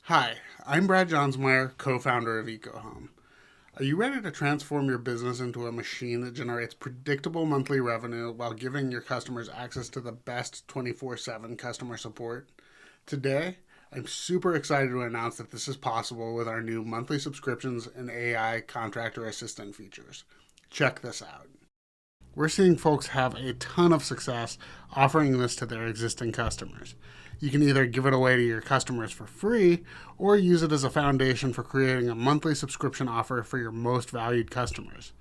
Hi, I'm Brad Johnsmeyer, co-founder of EcoHome. Are you ready to transform your business into a machine that generates predictable monthly revenue while giving your customers access to the best 24/7 customer support? Today, I'm super excited to announce that this is possible with our new monthly subscriptions and AI contractor assistant features. Check this out. We're seeing folks have a ton of success offering this to their existing customers. You can either give it away to your customers for free or use it as a foundation for creating a monthly subscription offer for your most valued customers.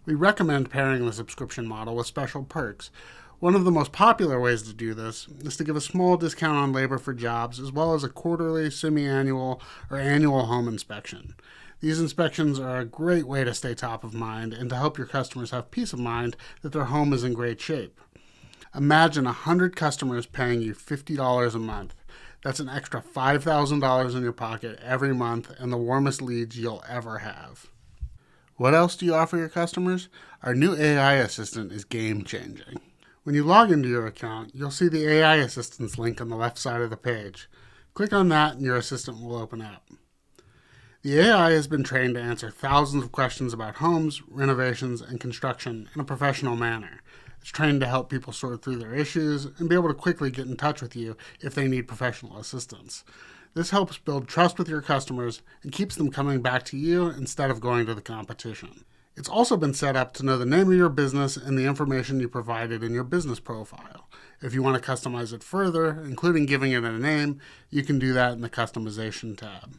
We recommend pairing the subscription model with special perks. One of the most popular ways to do this is to give a small discount on labor for jobs, as well as a quarterly, semi-annual, or annual home inspection. These inspections are a great way to stay top of mind and to help your customers have peace of mind that their home is in great shape. Imagine 100 customers paying you $50 a month. That's an extra $5,000 in your pocket every month and the warmest leads you'll ever have. What else do you offer your customers? Our new AI assistant is game changing. When you log into your account, you'll see the AI assistance link on the left side of the page. Click on that and your assistant will open up. The AI has been trained to answer thousands of questions about homes, renovations, and construction in a professional manner. It's trained to help people sort through their issues and be able to quickly get in touch with you if they need professional assistance. This helps build trust with your customers and keeps them coming back to you instead of going to the competition. It's also been set up to know the name of your business and the information you provided in your business profile. If you want to customize it further, including giving it a name, you can do that in the Customization tab.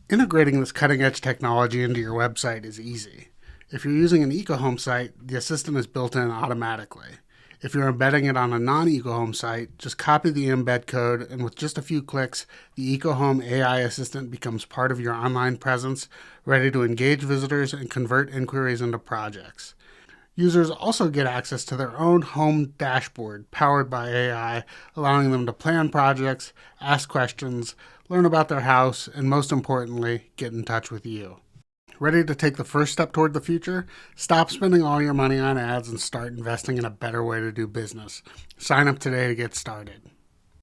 Integrating this cutting-edge technology into your website is easy. If you're using an EcoHome site, the assistant is built in automatically. If you're embedding it on a non-EcoHome site, just copy the embed code, and with just a few clicks, the EcoHome AI assistant becomes part of your online presence, ready to engage visitors and convert inquiries into projects. Users also get access to their own home dashboard powered by AI, allowing them to plan projects, ask questions, learn about their house, and most importantly, get in touch with you. Ready to take the first step toward the future? Stop spending all your money on ads and start investing in a better way to do business. Sign up today to get started.